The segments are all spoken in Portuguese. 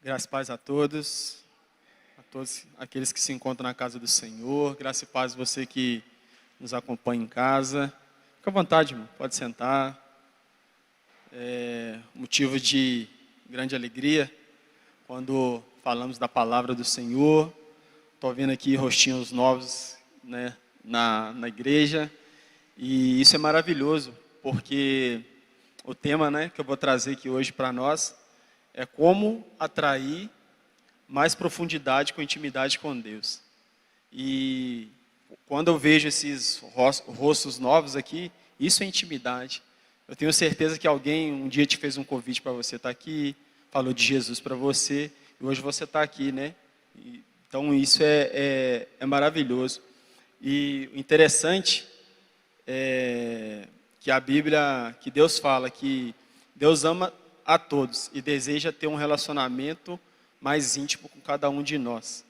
Graça e paz a todos aqueles que se encontram na casa do Senhor. Graça e paz a você que nos acompanha em casa. Fica à vontade, irmão, pode sentar. Motivo de grande alegria quando falamos da palavra do Senhor. Estou vendo aqui rostinhos novos, né, na igreja. E isso é maravilhoso, porque o tema, né, que eu vou trazer aqui hoje para nós é como atrair mais profundidade com intimidade com Deus. E quando eu vejo esses rostos novos aqui, isso é intimidade. Eu tenho certeza que alguém um dia te fez um convite para você estar aqui, falou de Jesus para você, e hoje você está aqui, né? Então isso é maravilhoso. E o interessante é que a Bíblia, que Deus fala que Deus ama a todos e deseja ter um relacionamento mais íntimo com cada um de nós.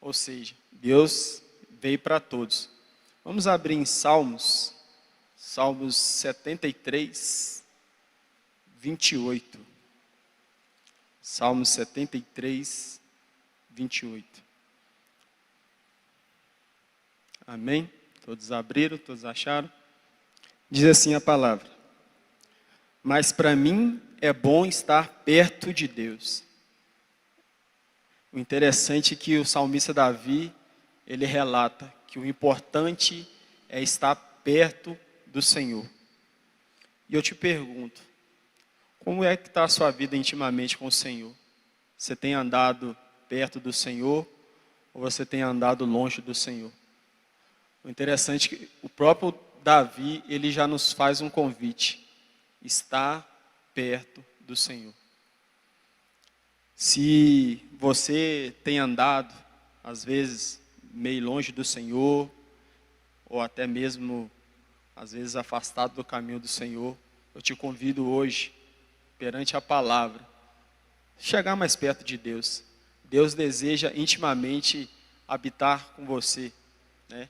Ou seja, Deus veio para todos. Vamos abrir em Salmos 73, 28. Salmos 73, 28. Amém? Todos abriram, todos acharam? Diz assim a palavra: mas para mim é bom estar perto de Deus. O interessante é que o salmista Davi, ele relata que o importante é estar perto do Senhor. E eu te pergunto, como é que está a sua vida intimamente com o Senhor? Você tem andado perto do Senhor ou você tem andado longe do Senhor? O interessante é que o próprio Davi, ele já nos faz um convite: estar perto do Senhor. Se você tem andado, às vezes, meio longe do Senhor, ou até mesmo, às vezes, afastado do caminho do Senhor, eu te convido hoje, perante a palavra, chegar mais perto de Deus. Deus deseja intimamente habitar com você, né?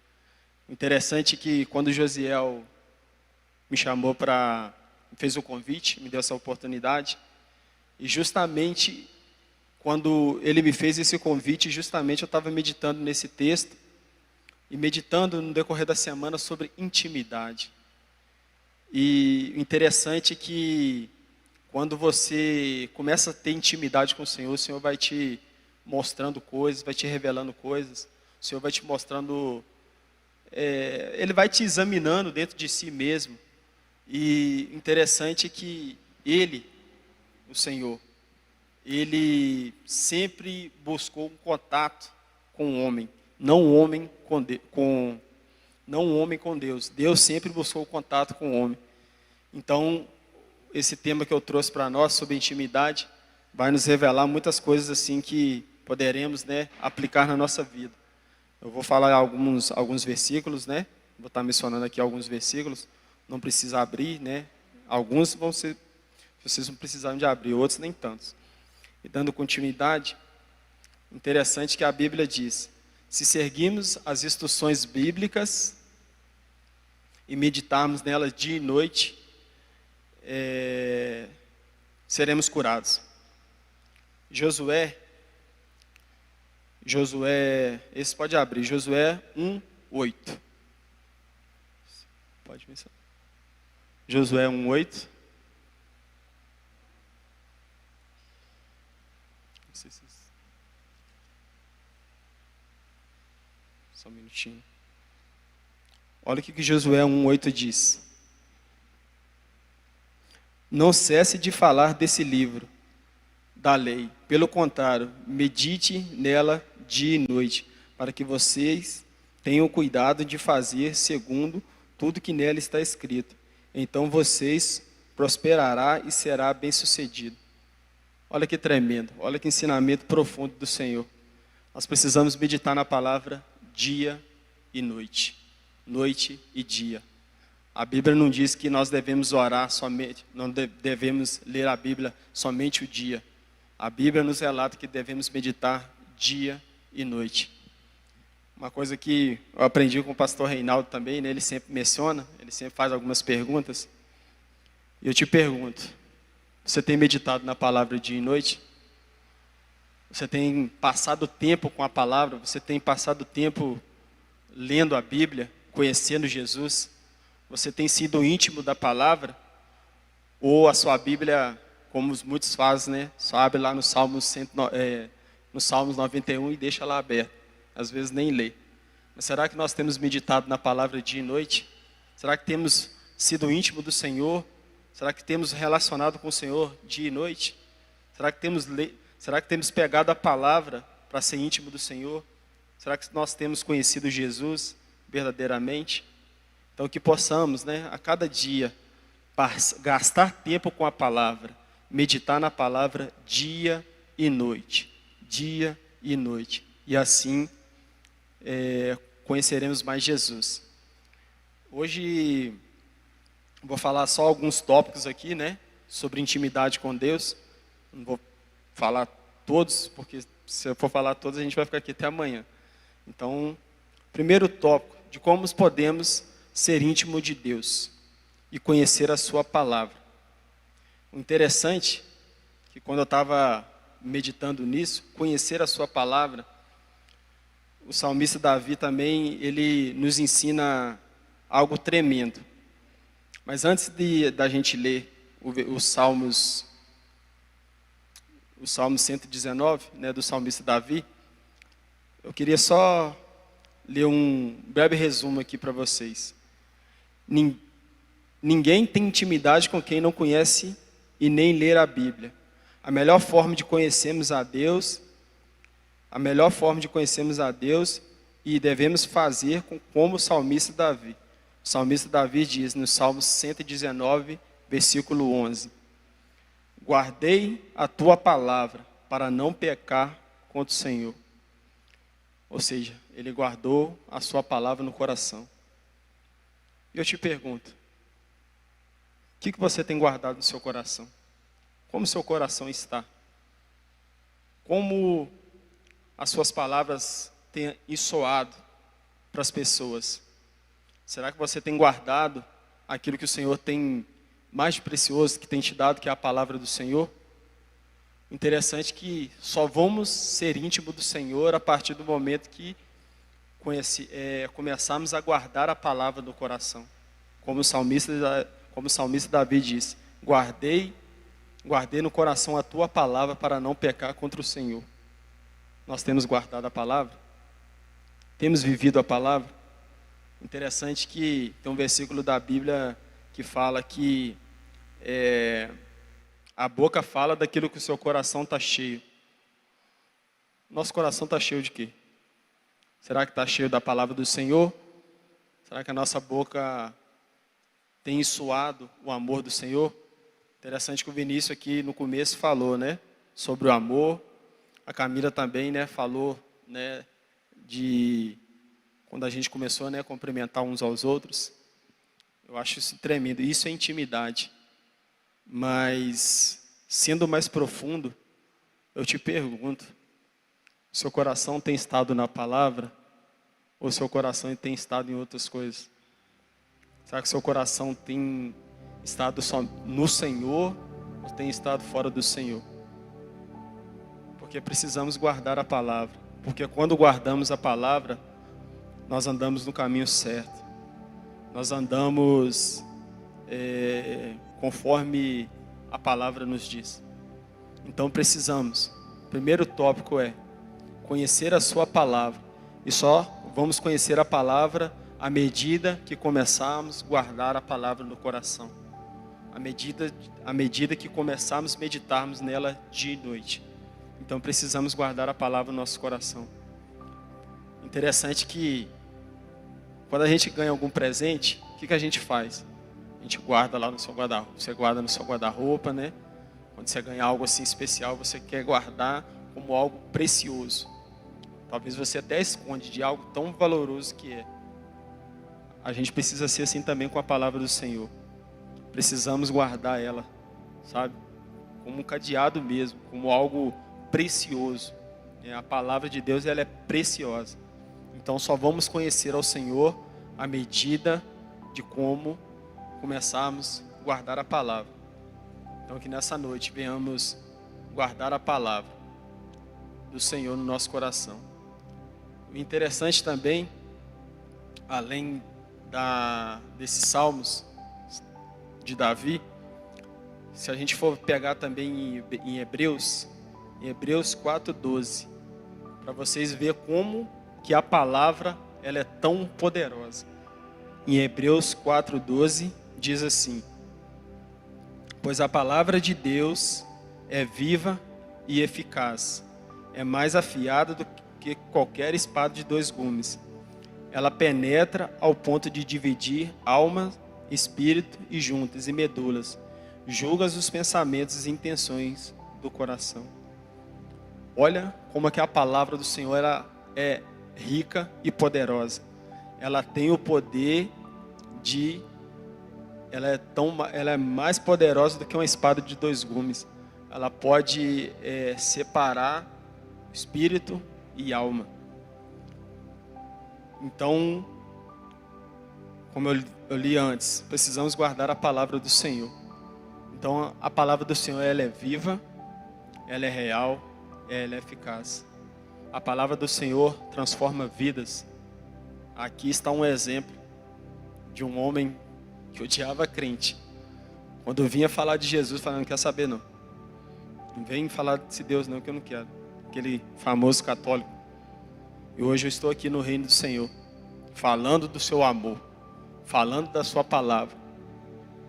O interessante é que quando Josiel me chamou fez o convite, me deu essa oportunidade, e justamente quando ele me fez esse convite, justamente eu estava meditando nesse texto, e meditando no decorrer da semana sobre intimidade. E o interessante é que quando você começa a ter intimidade com o Senhor vai te mostrando coisas, vai te revelando coisas, o Senhor vai te mostrando, Ele vai te examinando dentro de si mesmo. E interessante é que Ele, o Senhor, Ele sempre buscou um contato com o homem, não um homem com Deus. Deus sempre buscou o contato com o homem. Então, esse tema que eu trouxe para nós sobre intimidade vai nos revelar muitas coisas assim que poderemos, né, aplicar na nossa vida. Eu vou falar alguns versículos, né? Vou estar mencionando aqui alguns versículos. Não precisa abrir, né? Alguns vocês não precisaram de abrir, outros nem tantos. E dando continuidade, interessante que a Bíblia diz: se seguirmos as instruções bíblicas e meditarmos nelas dia e noite, seremos curados. Josué, esse pode abrir, Josué 1:8. Pode mencionar. Josué 1:8. Só um minutinho. Olha o que Josué 1:8 diz: não cesse de falar desse livro da lei, pelo contrário, medite nela dia e noite, para que vocês tenham cuidado de fazer segundo tudo que nela está escrito. Então vocês prosperará e será bem-sucedido. Olha que tremendo, olha que ensinamento profundo do Senhor. Nós precisamos meditar na palavra dia e noite, noite e dia. A Bíblia não diz que nós devemos orar somente, não devemos ler a Bíblia somente o dia. A Bíblia nos relata que devemos meditar dia e noite. Uma coisa que eu aprendi com o pastor Reinaldo também, né? Ele sempre menciona, ele sempre faz algumas perguntas. E eu te pergunto, você tem meditado na palavra dia e noite? Você tem passado tempo com a palavra? Você tem passado tempo lendo a Bíblia, conhecendo Jesus? Você tem sido íntimo da palavra? Ou a sua Bíblia, como muitos fazem, né? Só abre lá no no Salmos 91 e deixa lá aberto. Às vezes nem lê. Mas será que nós temos meditado na palavra dia e noite? Será que temos sido íntimo do Senhor? Será que temos relacionado com o Senhor dia e noite? Será que temos pegado a palavra para ser íntimo do Senhor? Será que nós temos conhecido Jesus verdadeiramente? Então que possamos, né, a cada dia, gastar tempo com a palavra, meditar na palavra dia e noite. Dia e noite. E assim conheceremos mais Jesus. Hoje vou falar só alguns tópicos aqui, né, sobre intimidade com Deus. Não vou falar todos, porque se eu for falar todos a gente vai ficar aqui até amanhã. Então, primeiro tópico, de como podemos ser íntimo de Deus e conhecer a sua palavra. O interessante é que quando eu estava meditando nisso, conhecer a sua palavra, o salmista Davi também, ele nos ensina algo tremendo. Mas antes da gente ler os Salmos 119, né, do salmista Davi, eu queria só ler um breve resumo aqui para vocês. Ninguém tem intimidade com quem não conhece e nem ler a Bíblia. A melhor forma de conhecermos a Deus e devemos fazer como o salmista Davi. O salmista Davi diz no Salmo 119, versículo 11: guardei a tua palavra para não pecar contra o Senhor. Ou seja, ele guardou a sua palavra no coração. E eu te pergunto, o que você tem guardado no seu coração? Como o seu coração está? Como as suas palavras têm soado para as pessoas? Será que você tem guardado aquilo que o Senhor tem mais de precioso que tem te dado, que é a palavra do Senhor? Interessante que só vamos ser íntimo do Senhor a partir do momento que começarmos a guardar a palavra no coração. Como o salmista Davi diz, guardei no coração a tua palavra para não pecar contra o Senhor. Nós temos guardado a palavra? Temos vivido a palavra? Interessante que tem um versículo da Bíblia que fala que a boca fala daquilo que o seu coração está cheio. Nosso coração está cheio de quê? Será que está cheio da palavra do Senhor? Será que a nossa boca tem ensoado o amor do Senhor? Interessante que o Vinícius aqui no começo falou, né, sobre o amor. A Camila também, né, falou, né, de quando a gente começou, né, a cumprimentar uns aos outros. Eu acho isso tremendo. Isso é intimidade. Mas, sendo mais profundo, eu te pergunto, seu coração tem estado na palavra? Ou seu coração tem estado em outras coisas? Será que seu coração tem estado só no Senhor ou tem estado fora do Senhor? Porque precisamos guardar a palavra. Porque quando guardamos a palavra, nós andamos no caminho certo. Nós andamos conforme a palavra nos diz. Então precisamos. O primeiro tópico é conhecer a sua palavra. E só vamos conhecer a palavra à medida que começarmos a guardar a palavra no coração. À medida que começarmos a meditarmos nela dia e noite. Então precisamos guardar a palavra no nosso coração. Interessante que quando a gente ganha algum presente, o que a gente faz? A gente guarda lá no seu guarda-roupa. Você guarda no seu guarda-roupa, né? Quando você ganhar algo assim especial, você quer guardar como algo precioso. Talvez você até esconde de algo tão valoroso que é. A gente precisa ser assim também com a palavra do Senhor. Precisamos guardar ela, sabe? Como um cadeado mesmo, como algo precioso. A palavra de Deus, ela é preciosa. Então só vamos conhecer ao Senhor à medida de como começarmos a guardar a palavra. Então que nessa noite venhamos guardar a palavra. do Senhor no nosso coração. O interessante também, além desses salmos de Davi, se a gente for pegar também em Hebreus 4:12, para vocês verem como que a palavra ela é tão poderosa. Em Hebreus 4:12 diz assim: pois a palavra de Deus é viva e eficaz, é mais afiada do que qualquer espada de 2 gumes. Ela penetra ao ponto de dividir alma, espírito e juntas e medulas, julga os pensamentos e intenções do coração. Olha como é que a palavra do Senhor ela é rica e poderosa. Ela tem o poder ela é mais poderosa do que uma espada de 2 gumes. Ela pode separar espírito e alma. Então, como eu li antes, precisamos guardar a palavra do Senhor. Então, a palavra do Senhor ela é viva, ela é real, ela é eficaz. A palavra do Senhor transforma vidas. Aqui está um exemplo de um homem que odiava crente. Quando vinha falar de Jesus, falando, não quer saber não. Não vem falar desse Deus não, que eu não quero. Aquele famoso católico. E hoje eu estou aqui no reino do Senhor, falando do seu amor, falando da sua palavra.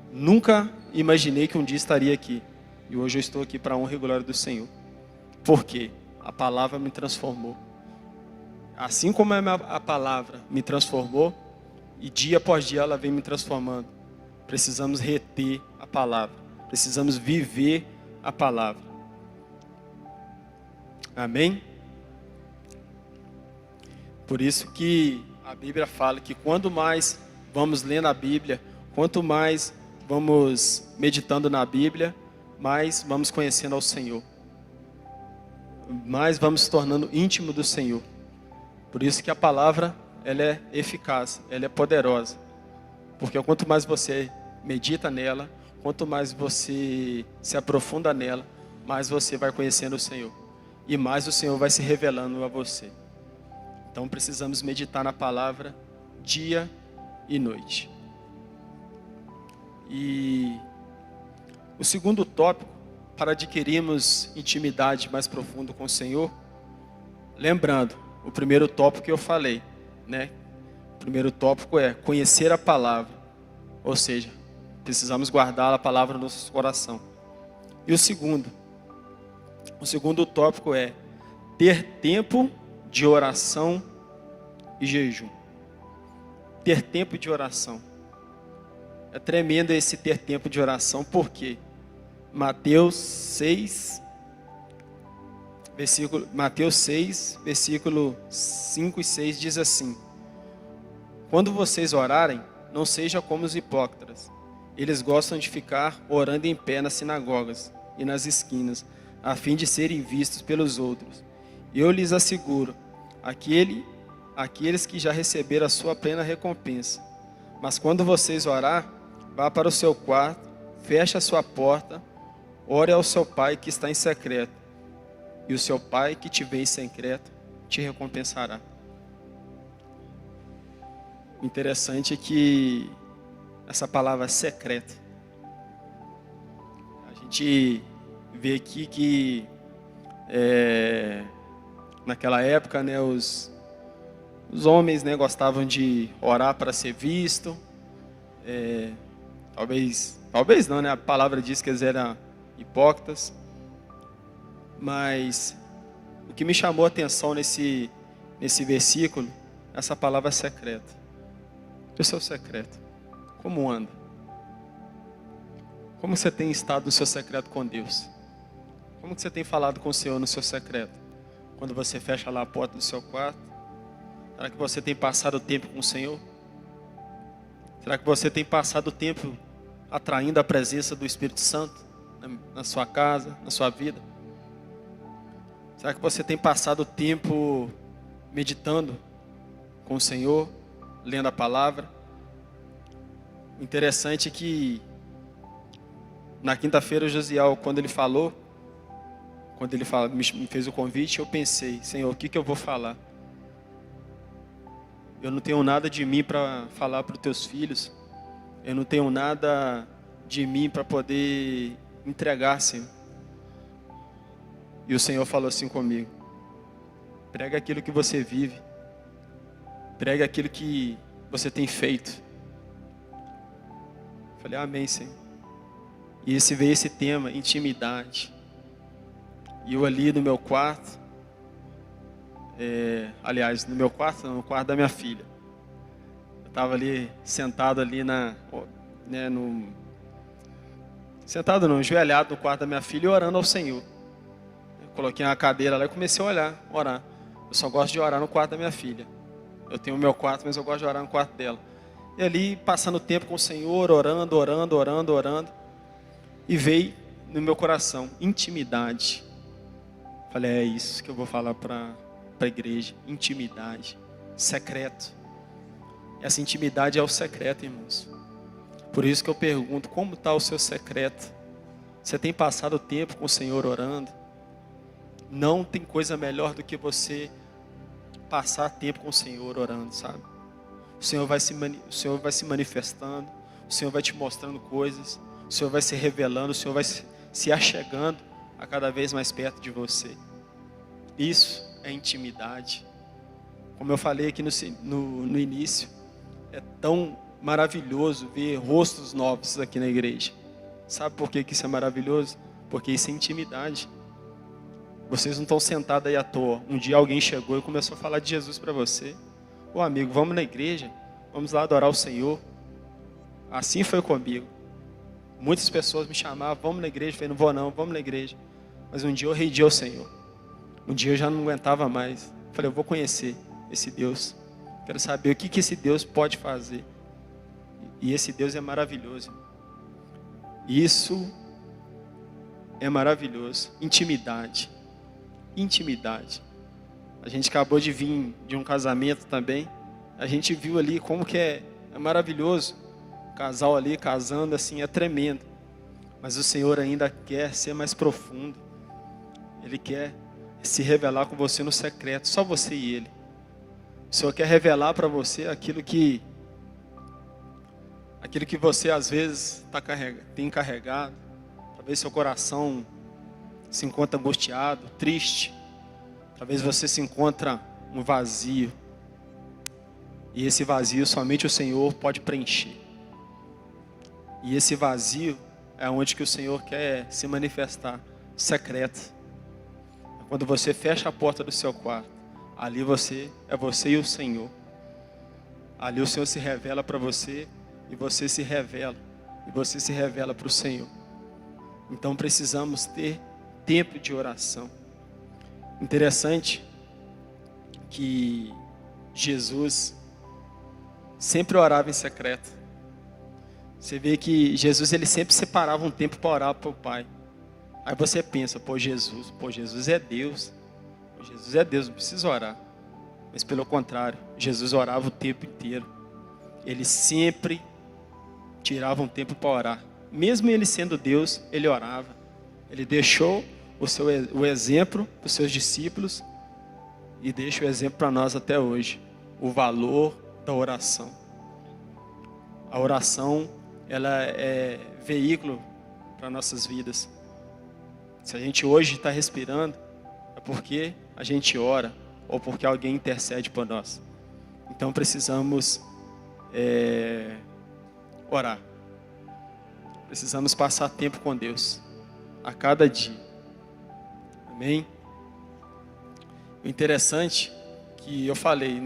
Nunca imaginei que um dia estaria aqui. E hoje eu estou aqui para a honra e glória do Senhor. Por quê? A palavra me transformou. Assim como a palavra me transformou, e dia após dia ela vem me transformando. Precisamos reter a palavra. Precisamos viver a palavra. Amém? Por isso que a Bíblia fala que quanto mais vamos lendo a Bíblia, quanto mais vamos meditando na Bíblia, mais vamos conhecendo ao Senhor. Mais vamos se tornando íntimo do Senhor. Por isso que a palavra ela é eficaz, ela é poderosa. Porque quanto mais você medita nela, quanto mais você se aprofunda nela, mais você vai conhecendo o Senhor. E mais o Senhor vai se revelando a você. Então precisamos meditar na palavra dia e noite. E o segundo tópico, para adquirirmos intimidade mais profunda com o Senhor, lembrando, o primeiro tópico que eu falei, né? O primeiro tópico é conhecer a palavra, ou seja, precisamos guardar a palavra no nosso coração. E o segundo tópico é ter tempo de oração e jejum. Ter tempo de oração. É tremendo esse ter tempo de oração, porque Mateus 6, versículo 5 e 6 diz assim: quando vocês orarem, não sejam como os hipócritas. Eles gostam de ficar orando em pé nas sinagogas e nas esquinas, a fim de serem vistos pelos outros. Eu lhes asseguro, aqueles que já receberam a sua plena recompensa. Mas quando vocês orar, vá para o seu quarto, feche a sua porta, ore ao seu pai que está em secreto, e o seu pai que te vê em secreto te recompensará. O interessante é que essa palavra é secreta. A gente vê aqui que naquela época, né, os homens, né, gostavam de orar para ser visto. Talvez não, né? A palavra diz que eles eram hipócritas. Mas o que me chamou a atenção nesse versículo, essa palavra secreta. O seu secreto. Como anda? Como você tem estado no seu secreto com Deus? Como que você tem falado com o Senhor no seu secreto? Quando você fecha lá a porta do seu quarto? Será que você tem passado tempo com o Senhor? Será que você tem passado tempo atraindo a presença do Espírito Santo na sua casa, na sua vida? Será que você tem passado tempo meditando com o Senhor, lendo a palavra? O interessante é que na quinta-feira o Josiel, quando ele falou quando ele me fez o convite, eu pensei, Senhor, o que eu vou falar? Eu não tenho nada de mim para falar para os teus filhos. Eu não tenho nada de mim para poder entregar, Senhor. E o Senhor falou assim comigo: prega aquilo que você vive. Prega aquilo que você tem feito. Eu falei, amém, Senhor. E veio esse tema, intimidade. E eu ali no meu quarto, aliás, no meu quarto não, no quarto da minha filha. Eu estava ali, sentado ali sentado não, ajoelhado no quarto da minha filha e orando ao Senhor. Eu coloquei uma cadeira lá e comecei a orar. Eu só gosto de orar no quarto da minha filha. Eu tenho o meu quarto, mas eu gosto de orar no quarto dela. E ali, passando tempo com o Senhor, orando. E veio no meu coração, intimidade. Falei, é isso que eu vou falar para a igreja. Intimidade, secreto. Essa intimidade é o secreto, irmãos. Por isso que eu pergunto, como está o seu secreto? Você tem passado tempo com o Senhor orando? Não tem coisa melhor do que você passar tempo com o Senhor orando, sabe? O Senhor vai se manifestando, o Senhor vai te mostrando coisas, o Senhor vai se revelando, o Senhor vai se achegando a cada vez mais perto de você. Isso é intimidade. Como eu falei aqui no início, é tão maravilhoso ver rostos novos aqui na igreja. Sabe por que isso é maravilhoso? Porque isso é intimidade. Vocês não estão sentados aí à toa. Um dia alguém chegou e começou a falar de Jesus para você. Ô amigo, vamos na igreja, vamos lá adorar o Senhor. Assim foi comigo. Muitas pessoas me chamavam, vamos na igreja. Eu falei, não vou não, vamos na igreja. Mas um dia eu rendi ao Senhor. Um dia eu já não aguentava mais. Eu falei, eu vou conhecer esse Deus. Quero saber o que esse Deus pode fazer. E esse Deus é maravilhoso. Isso é maravilhoso. Intimidade. Intimidade. A gente acabou de vir de um casamento também. A gente viu ali como que é maravilhoso. O casal ali casando assim é tremendo. Mas o Senhor ainda quer ser mais profundo. Ele quer se revelar com você no secreto, só você e Ele. O Senhor quer revelar para você aquilo que você às vezes tem carregado. Talvez seu coração se encontra angustiado, triste. Talvez você se encontra um vazio. E esse vazio somente o Senhor pode preencher. E esse vazio é onde que o Senhor quer se manifestar, secreto. Quando você fecha a porta do seu quarto, ali é você e o Senhor. Ali o Senhor se revela para você e você se revela. E você se revela para o Senhor. Então precisamos ter tempo de oração. Interessante que Jesus sempre orava em secreto. Você vê que Jesus ele sempre separava um tempo para orar para o Pai. Aí você pensa, Jesus é Deus. Jesus é Deus, não precisa orar. Mas pelo contrário, Jesus orava o tempo inteiro. Ele sempre tirava um tempo para orar. Mesmo ele sendo Deus, ele orava. Ele deixou o exemplo para os seus discípulos e deixa o exemplo para nós até hoje. O valor da oração. A oração, ela é veículo para nossas vidas. Se a gente hoje está respirando, é porque a gente ora ou porque alguém intercede por nós. Então precisamos orar. Precisamos passar tempo com Deus a cada dia. Amém? O interessante que eu falei,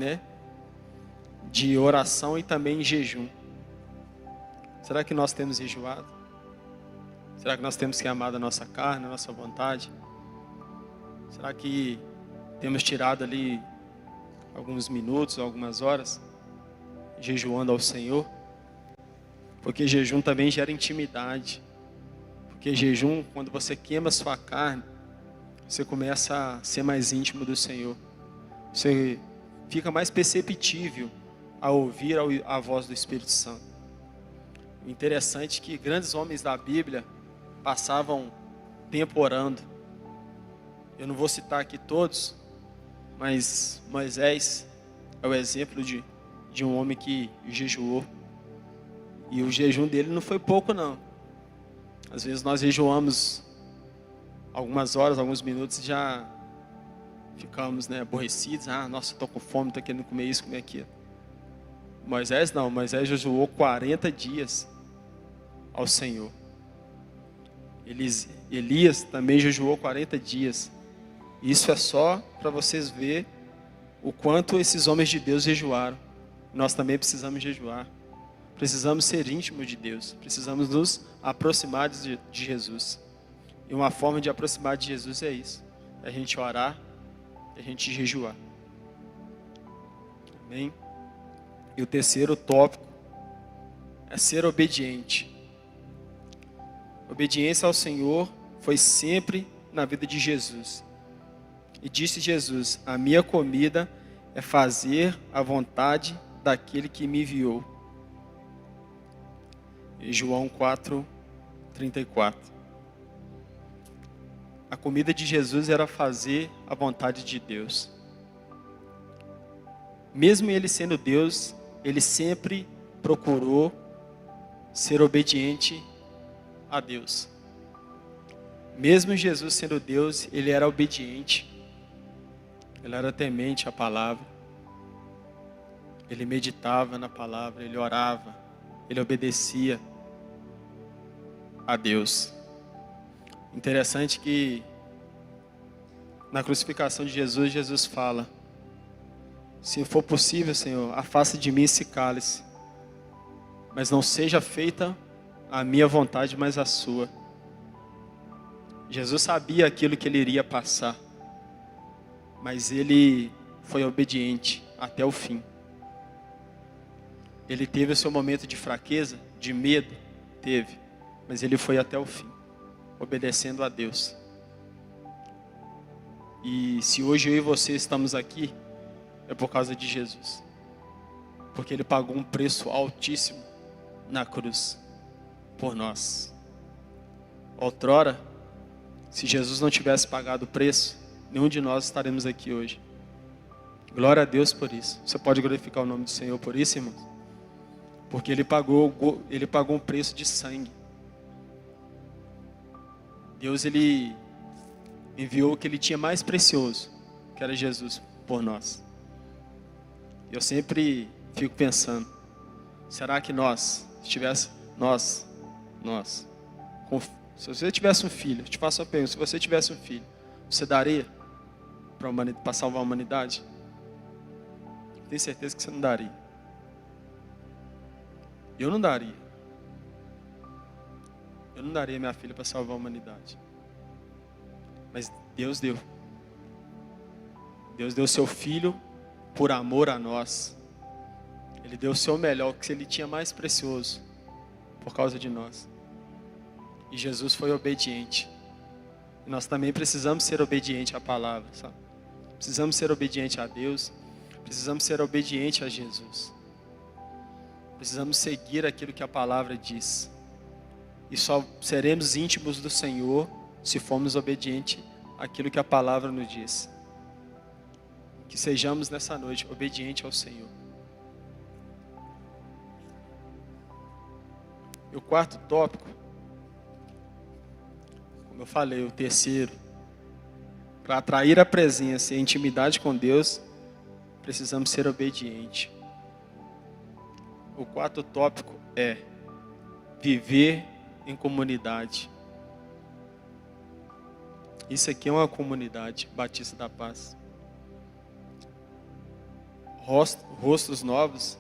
de oração e também jejum. Será que nós temos jejuado? Será que nós temos que amar da nossa carne, da nossa vontade? Será que temos tirado ali alguns minutos, algumas horas, jejuando ao Senhor? Porque jejum também gera intimidade. Porque jejum, quando você queima a sua carne, você começa a ser mais íntimo do Senhor. Você fica mais perceptível a ouvir a voz do Espírito Santo. O interessante é que grandes homens da Bíblia passavam tempo orando. Eu não vou citar aqui todos, mas Moisés é o exemplo de um homem que jejuou. E o jejum dele não foi pouco, não. Às vezes nós jejuamos algumas horas, alguns minutos e já ficamos, né, aborrecidos. Ah, nossa, estou com fome, estou querendo comer isso, comer aquilo. Moisés não, Moisés jejuou 40 dias ao Senhor. Elias também jejuou 40 dias. Isso é só para vocês verem o quanto esses homens de Deus jejuaram. Nós também precisamos jejuar. Precisamos ser íntimos de Deus. Precisamos nos aproximar de Jesus. E uma forma de aproximar de Jesus é isso. É a gente orar, é a gente jejuar. Amém? E o terceiro tópico é ser obediente. Obediência ao Senhor foi sempre na vida de Jesus. E disse Jesus: a minha comida é fazer a vontade daquele que me enviou. Em João 4:34. A comida de Jesus era fazer a vontade de Deus. Mesmo ele sendo Deus, ele sempre procurou ser obediente a Deus. Mesmo Jesus sendo Deus, ele era obediente. Ele era temente à palavra. Ele meditava na palavra, ele orava, ele obedecia a Deus. Interessante que na crucificação de Jesus, Jesus fala: se for possível, Senhor, afasta de mim esse cálice, mas não seja feita a minha vontade, mas a sua. Jesus sabia aquilo que ele iria passar, mas ele foi obediente até o fim. Ele teve o seu momento de fraqueza, de medo, teve, mas ele foi até o fim, obedecendo a Deus. E se hoje eu e você estamos aqui, é por causa de Jesus, porque ele pagou um preço altíssimo na cruz por nós. Outrora, se Jesus não tivesse pagado o preço, nenhum de nós estaremos aqui hoje. Glória a Deus por isso. Você pode glorificar o nome do Senhor por isso, irmãos? Porque ele pagou um preço de sangue. Deus, ele enviou o que ele tinha mais precioso, que era Jesus, por nós. Eu sempre fico pensando, será que se você tivesse um filho, eu te faço a pergunta, se você tivesse um filho, você daria para salvar a humanidade? Tenho certeza que você não daria. Eu não daria. Eu não daria minha filha para salvar a humanidade. Mas Deus deu. Deus deu seu filho por amor a nós. Ele deu o seu melhor, o que ele tinha mais precioso, por causa de nós. E Jesus foi obediente. E nós também precisamos ser obedientes à palavra, sabe? Precisamos ser obedientes a Deus. Precisamos ser obedientes a Jesus. Precisamos seguir aquilo que a palavra diz. E só seremos íntimos do Senhor se formos obedientes àquilo que a palavra nos diz. Que sejamos nessa noite obedientes ao Senhor. E o quarto tópico, como eu falei, o terceiro, para atrair a presença e a intimidade com Deus, precisamos ser obedientes. O quarto tópico é viver em comunidade. Isso aqui é uma comunidade, Batista da Paz. Rostos novos,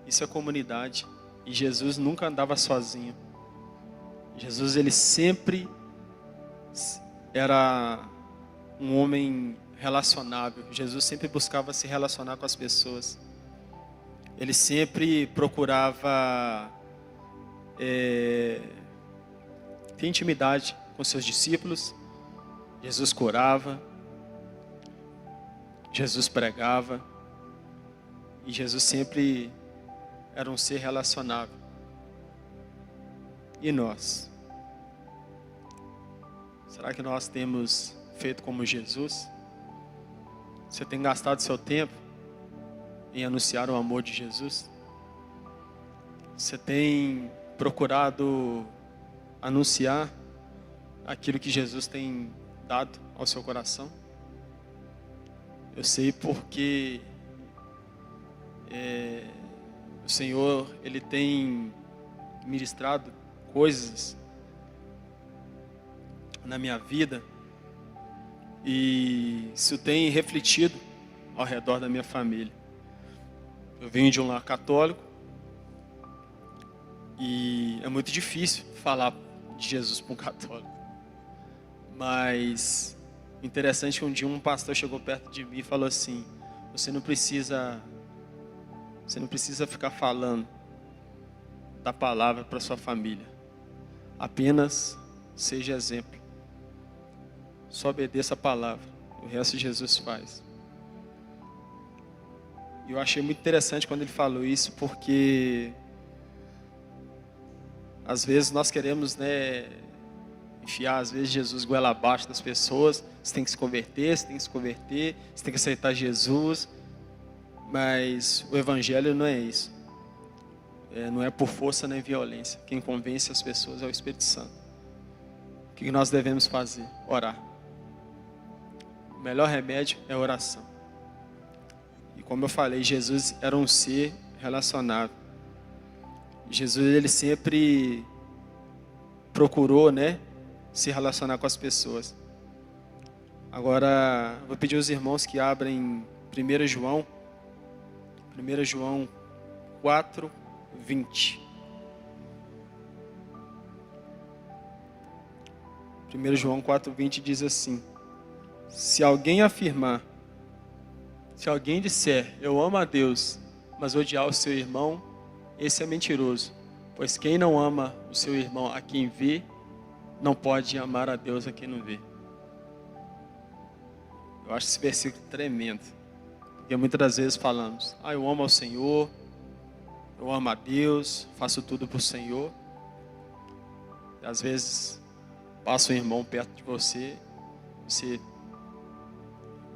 isso é comunidade. E Jesus nunca andava sozinho. Jesus, ele sempre era um homem relacionável. Jesus sempre buscava se relacionar com as pessoas. Ele sempre procurava ter intimidade com seus discípulos. Jesus curava. Jesus pregava. E Jesus sempre era um ser relacionável. E nós? Será que nós temos feito como Jesus? Você tem gastado seu tempo em anunciar o amor de Jesus? Você tem procurado anunciar aquilo que Jesus tem dado ao seu coração? Eu sei porque o Senhor, Ele tem ministrado coisas na minha vida e isso tem refletido ao redor da minha família. Eu venho de um lar católico e é muito difícil falar de Jesus para um católico. Mas interessante que um dia um pastor chegou perto de mim e falou assim: você não precisa ficar falando da palavra para sua família. Apenas seja exemplo. Só obedeça a palavra. O resto Jesus faz. E eu achei muito interessante quando ele falou isso, porque às vezes nós queremos, enfiar às vezes Jesus goela abaixo das pessoas. Você tem que se converter, você tem que aceitar Jesus. Mas o evangelho não é isso. Não é por força nem violência. Quem convence as pessoas é o Espírito Santo. O que nós devemos fazer? Orar. O melhor remédio é a oração. E como eu falei, Jesus era um ser relacionável. Jesus, ele sempre procurou, se relacionar com as pessoas. Agora, vou pedir aos irmãos que abrem 1 João 4:20. 1 João 4:20 diz assim: se alguém disser, eu amo a Deus, mas odiar o seu irmão, esse é mentiroso. Pois quem não ama o seu irmão a quem vê, não pode amar a Deus a quem não vê. Eu acho esse versículo tremendo. Porque muitas das vezes falamos, eu amo ao Senhor, eu amo a Deus, faço tudo para o Senhor. E às vezes passa um irmão perto de você, você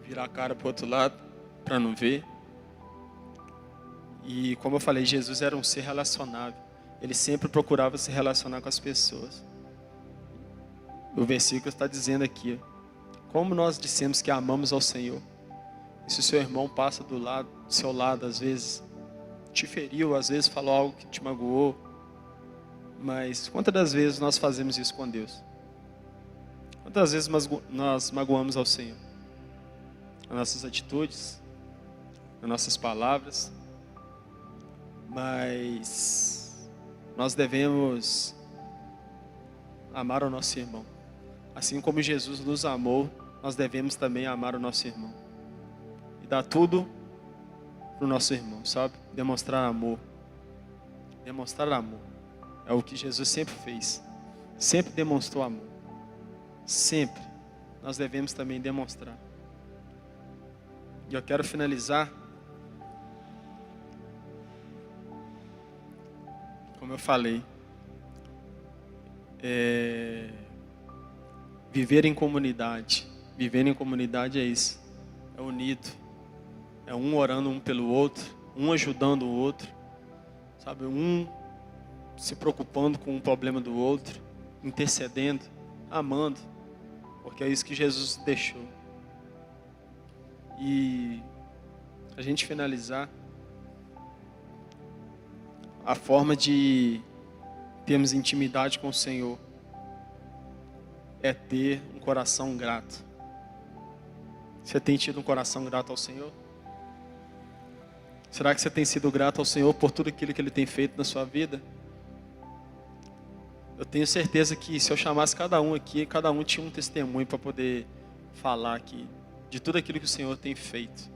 vira a cara para o outro lado para não ver. E como eu falei, Jesus era um ser relacionável. Ele sempre procurava se relacionar com as pessoas. O versículo está dizendo aqui, como nós dissemos que amamos ao Senhor, e se o seu irmão passa do seu lado, às vezes te feriu, às vezes falou algo que te magoou, mas quantas das vezes nós fazemos isso com Deus? Quantas vezes nós magoamos ao Senhor? Nas nossas atitudes, nas nossas palavras, mas nós devemos amar o nosso irmão. Assim como Jesus nos amou, nós devemos também amar o nosso irmão. E dar tudo para o nosso irmão, sabe? Demonstrar amor. Demonstrar amor. É o que Jesus sempre fez. Sempre demonstrou amor. Sempre. Nós devemos também demonstrar. E eu quero finalizar. Como eu falei. Viver em comunidade. Viver em comunidade é isso. É unido. É um orando um pelo outro. Um ajudando o outro. Sabe? Um se preocupando com o problema do outro. Intercedendo. Amando. Porque é isso que Jesus deixou. E a gente finalizar. A forma de termos intimidade com o Senhor é ter um coração grato. Você tem tido um coração grato ao Senhor? Será que você tem sido grato ao Senhor por tudo aquilo que Ele tem feito na sua vida? Eu tenho certeza que se eu chamasse cada um aqui, cada um tinha um testemunho para poder falar aqui de tudo aquilo que o Senhor tem feito.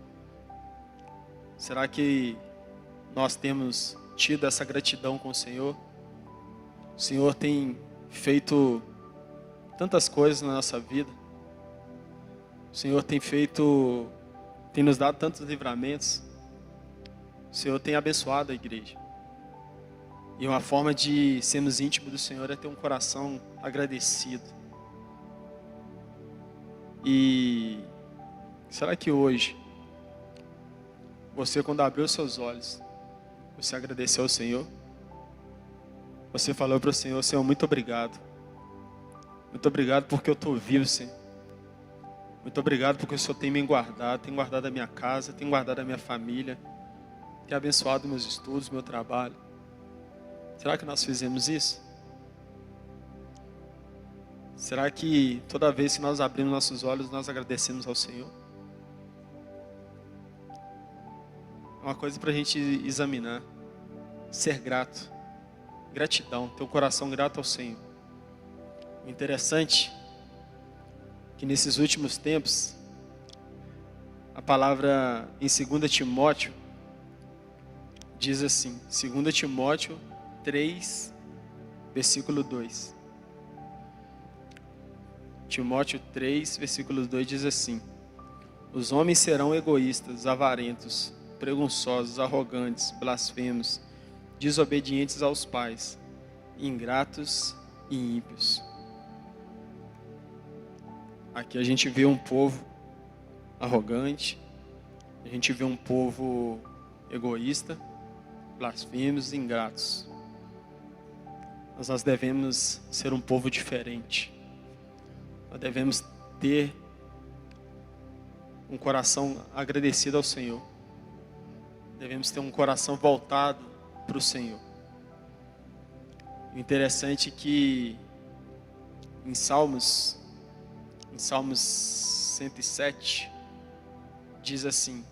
Será que nós temos tido essa gratidão com o Senhor? O Senhor tem feito tantas coisas na nossa vida. O Senhor tem nos dado tantos livramentos. O Senhor tem abençoado a igreja. E uma forma de sermos íntimos do Senhor é ter um coração agradecido. E será que hoje, você quando abriu seus olhos, você agradeceu ao Senhor? Você falou para o Senhor: Senhor, muito obrigado. Muito obrigado porque eu estou vivo, Senhor. Muito obrigado porque o Senhor tem guardado a minha casa, tem guardado a minha família, tem abençoado meus estudos, meu trabalho. Será que nós fizemos isso? Será que toda vez que nós abrimos nossos olhos, nós agradecemos ao Senhor? É uma coisa para a gente examinar. Ser grato. Gratidão, ter um coração grato ao Senhor. O interessante é que nesses últimos tempos, a palavra em 2 Timóteo diz assim, 2 Timóteo 3, versículo 2. Timóteo 3, versículo 2 diz assim: os homens serão egoístas, avarentos, presunçosos, arrogantes, blasfemos, desobedientes aos pais, ingratos e ímpios. Aqui a gente vê um povo arrogante, a gente vê um povo egoísta, blasfemos e ingratos. Mas nós devemos ser um povo diferente. Nós devemos ter um coração agradecido ao Senhor. Devemos ter um coração voltado para o Senhor. O interessante é que em Salmos 107 diz assim,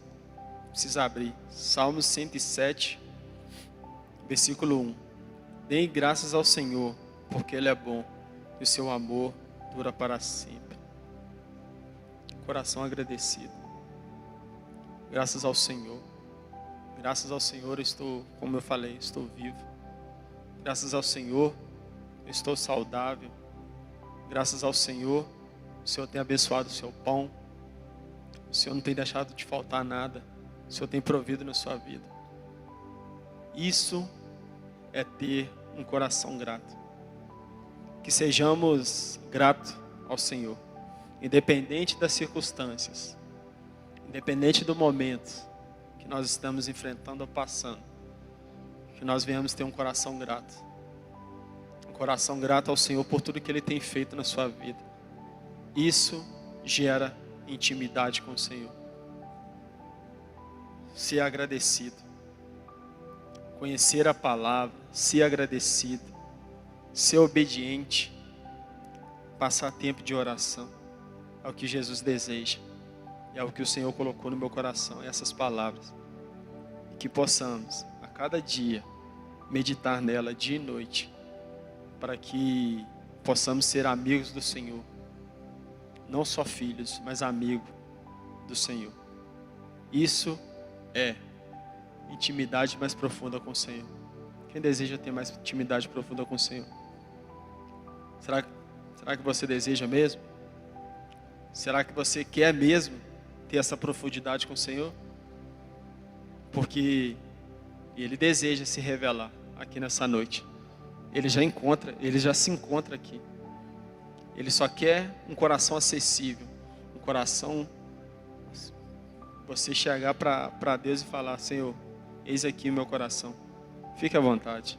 precisa abrir, Salmos 107, versículo 1. Deem graças ao Senhor, porque Ele é bom, e o seu amor dura para sempre. Coração agradecido. Graças ao Senhor. Graças ao Senhor, como eu falei, estou vivo. Graças ao Senhor, eu estou saudável. Graças ao Senhor, o Senhor tem abençoado o seu pão. O Senhor não tem deixado de faltar nada. O Senhor tem provido na sua vida. Isso é ter um coração grato. Que sejamos gratos ao Senhor, independente das circunstâncias, independente do momento que nós estamos enfrentando ou passando, que nós venhamos ter um coração grato. Um coração grato ao Senhor por tudo que Ele tem feito na sua vida. Isso gera intimidade com o Senhor. Ser agradecido. Conhecer a palavra, ser agradecido, ser obediente, passar tempo de oração. É o que Jesus deseja. É o que o Senhor colocou no meu coração, essas palavras. Que possamos, a cada dia, meditar nela dia e noite, para que possamos ser amigos do Senhor. Não só filhos, mas amigos do Senhor. Isso é intimidade mais profunda com o Senhor. Quem deseja ter mais intimidade profunda com o Senhor? Será que você deseja mesmo? Será que você quer mesmo ter essa profundidade com o Senhor? Porque Ele deseja se revelar aqui nessa noite. Ele já se encontra aqui. Ele só quer um coração acessível, um coração, você chegar para Deus e falar: Senhor, eis aqui o meu coração. Fique à vontade.